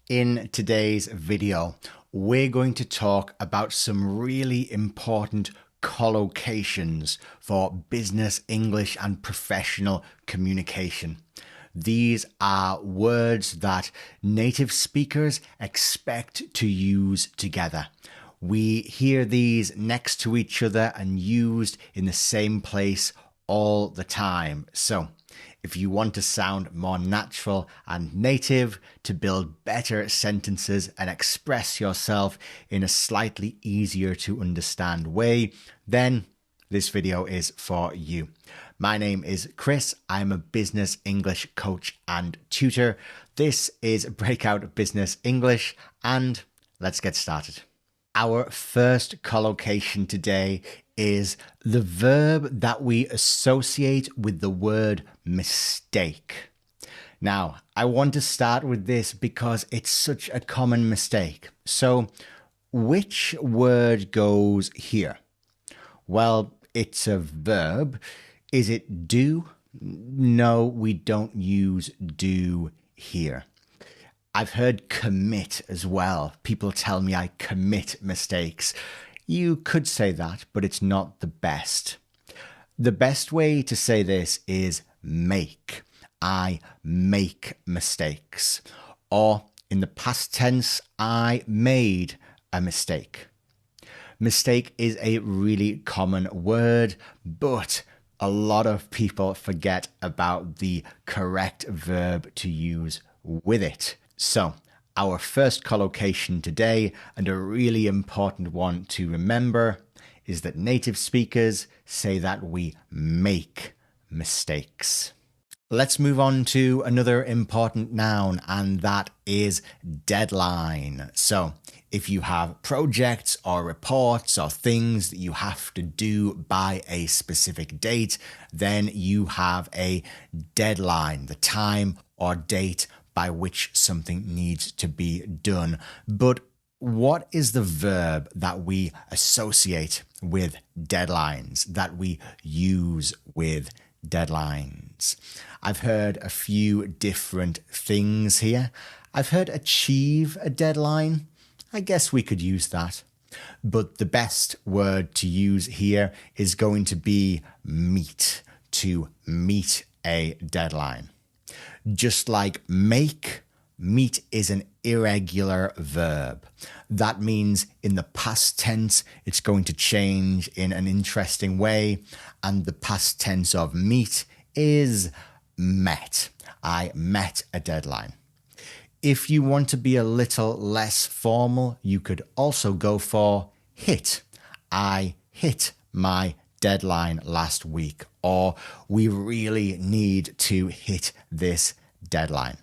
In today's video, we're going to talk about some really important collocations for business English and professional communication. These are words that native speakers expect to use together. We hear these next to each other and used in the same place all the time. So, if you want to sound more natural and native, to build better sentences and express yourself in a slightly easier to understand way, then this video is for you. My name is Chris. I'm a business English coach and tutor. This is Breakout Business English, and let's get started. Our first collocation today is the verb that we associate with the word mistake. Now, I want to start with this because it's such a common mistake. So, which word goes here? Well, it's a verb. Is it do? No, we don't use do here. I've heard commit as well. People tell me I commit mistakes. You could say that, but it's not the best. The best way to say this is make. I make mistakes. Or in the past tense, I made a mistake. Mistake is a really common word, but a lot of people forget about the correct verb to use with it. So, our first collocation today, and a really important one to remember, is that native speakers say that we make mistakes. Let's move on to another important noun, and that is deadline. So, if you have projects or reports or things that you have to do by a specific date, then you have a deadline, the time or date by which something needs to be done. But what is the verb that we associate with deadlines, that we use with deadlines? I've heard a few different things here. I've heard achieve a deadline. I guess we could use that. But the best word to use here is going to be meet, to meet a deadline. Just like make, meet is an irregular verb. That means in the past tense, it's going to change in an interesting way. And the past tense of meet is met. I met a deadline. If you want to be a little less formal, you could also go for hit. I hit my deadline last week, or we really need to hit this deadline.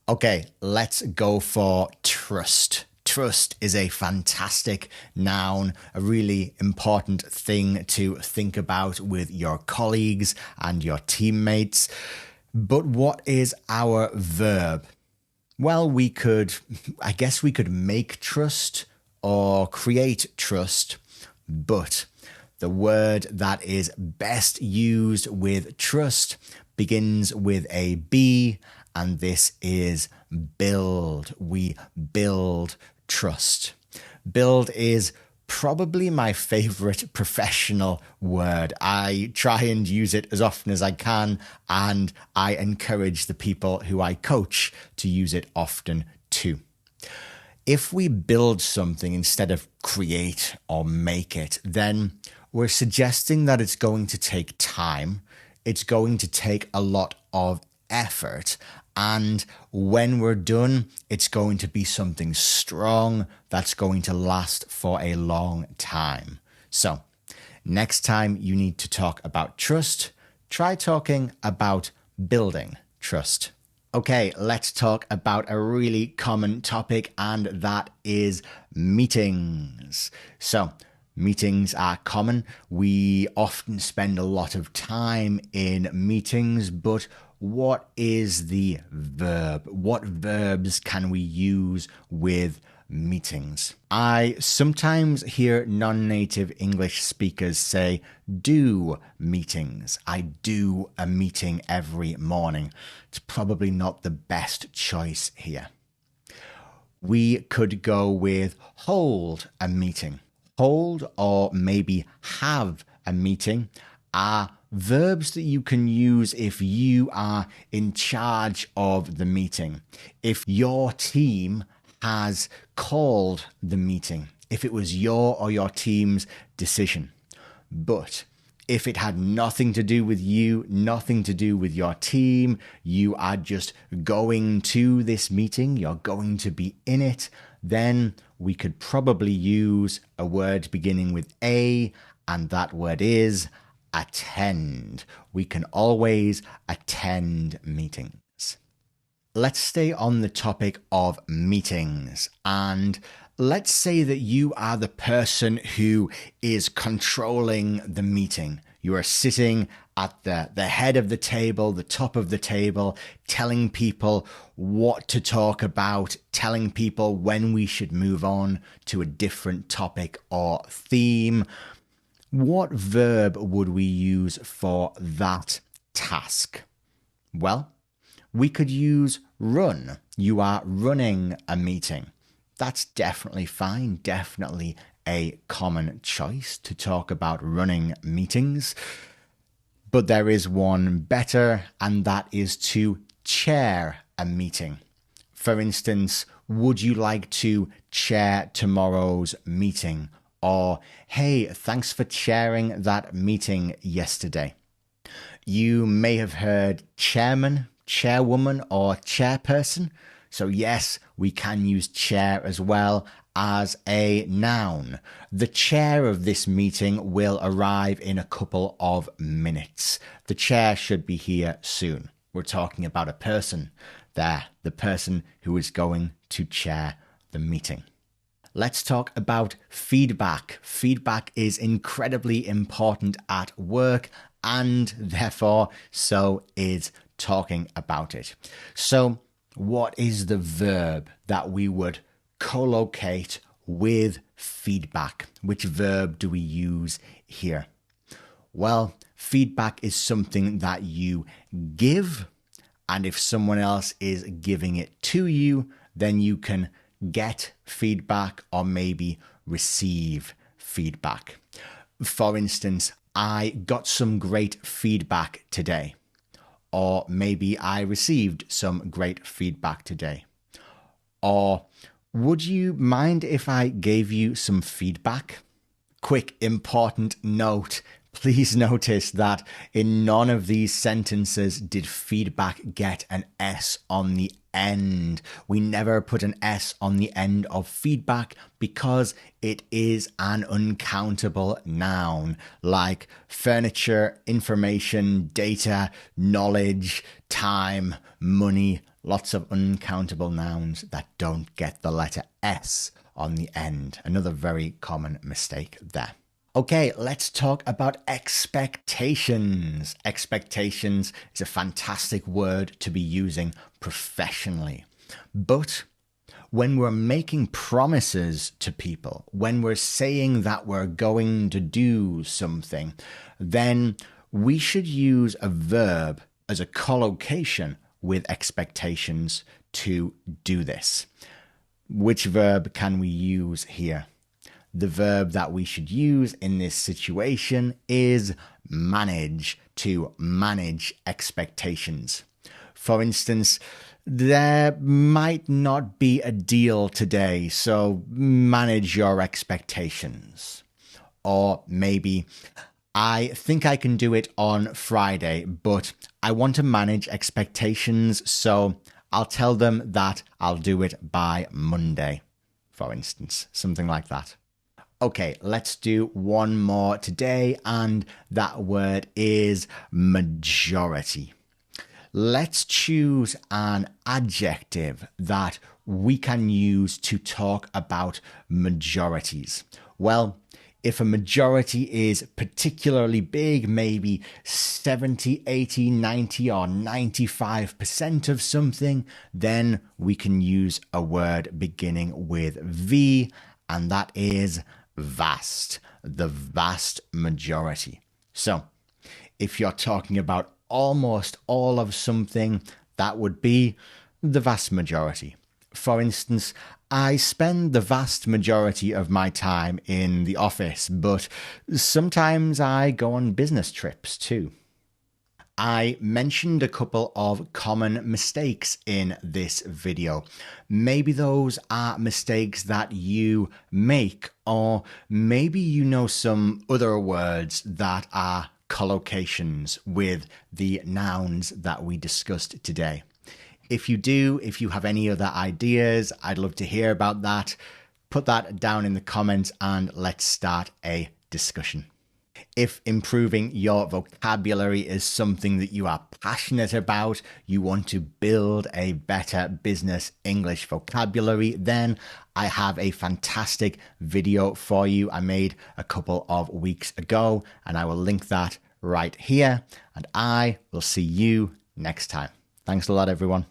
Okay, let's go for trust. Trust is a fantastic noun, a really important thing to think about with your colleagues and your teammates. But what is our verb? Well, I guess we could make trust or create trust, but the word that is best used with trust begins with a B, and this is build. We build trust. Build is probably my favorite professional word. I try and use it as often as I can, and I encourage the people who I coach to use it often too. If we build something instead of create or make it, then we're suggesting that it's going to take time, it's going to take a lot of effort, and when we're done, it's going to be something strong that's going to last for a long time. So, next time you need to talk about trust, try talking about building trust. Okay, let's talk about a really common topic, and that is meetings. So, meetings are common. We often spend a lot of time in meetings, but what is the verb? What verbs can we use with meetings? I sometimes hear non-native English speakers say, do meetings. I do a meeting every morning. It's probably not the best choice here. We could go with hold a meeting. Hold or maybe have a meeting are verbs that you can use if you are in charge of the meeting. If your team has called the meeting, if it was your or your team's decision. But if it had nothing to do with you, nothing to do with your team, you are just going to this meeting, you're going to be in it, then we could probably use a word beginning with A, and that word is attend. We can always attend meetings. Let's stay on the topic of meetings, and let's say that you are the person who is controlling the meeting. You are sitting at the head of the table, the top of the table, telling people what to talk about, telling people when we should move on to a different topic or theme. What verb would we use for that task? Well, we could use run. You are running a meeting. That's definitely fine, definitely a common choice to talk about running meetings. But there is one better, and that is to chair a meeting. For instance, would you like to chair tomorrow's meeting? Or, hey, thanks for chairing that meeting yesterday. You may have heard chairman, chairwoman, or chairperson. So yes, we can use chair as well as a noun. The chair of this meeting will arrive in a couple of minutes. The chair should be here soon. We're talking about a person there, the person who is going to chair the meeting. Let's talk about feedback. Feedback is incredibly important at work, and therefore so is talking about it. So what is the verb that we would collocate with feedback? Which verb do we use here? Well, feedback is something that you give, and if someone else is giving it to you, then you can get feedback or maybe receive feedback. For instance, I got some great feedback today. Or maybe I received some great feedback today. Or would you mind if I gave you some feedback? Quick, important note. Please notice that in none of these sentences did feedback get an S on the end. We never put an S on the end of feedback because it is an uncountable noun, like furniture, information, data, knowledge, time, money, lots of uncountable nouns that don't get the letter S on the end. Another very common mistake there. Okay, let's talk about expectations. Expectations is a fantastic word to be using professionally. But when we're making promises to people, when we're saying that we're going to do something, then we should use a verb as a collocation with expectations to do this. Which verb can we use here? The verb that we should use in this situation is manage, to manage expectations. For instance, there might not be a deal today, so manage your expectations. Or maybe, I think I can do it on Friday, but I want to manage expectations, so I'll tell them that I'll do it by Monday, for instance, something like that. Okay, let's do one more today, and that word is majority. Let's choose an adjective that we can use to talk about majorities. Well, if a majority is particularly big, maybe 70, 80, 90, or 95% of something, then we can use a word beginning with V, and that is vast, the vast majority. So, if you're talking about almost all of something, that would be the vast majority. For instance, I spend the vast majority of my time in the office, but sometimes I go on business trips too. I mentioned a couple of common mistakes in this video. Maybe those are mistakes that you make, or maybe you know some other words that are collocations with the nouns that we discussed today. If you do, if you have any other ideas, I'd love to hear about that. Put that down in the comments and let's start a discussion. If improving your vocabulary is something that you are passionate about, you want to build a better business English vocabulary, then I have a fantastic video for you I made a couple of weeks ago, and I will link that right here, and I will see you next time. Thanks a lot, everyone.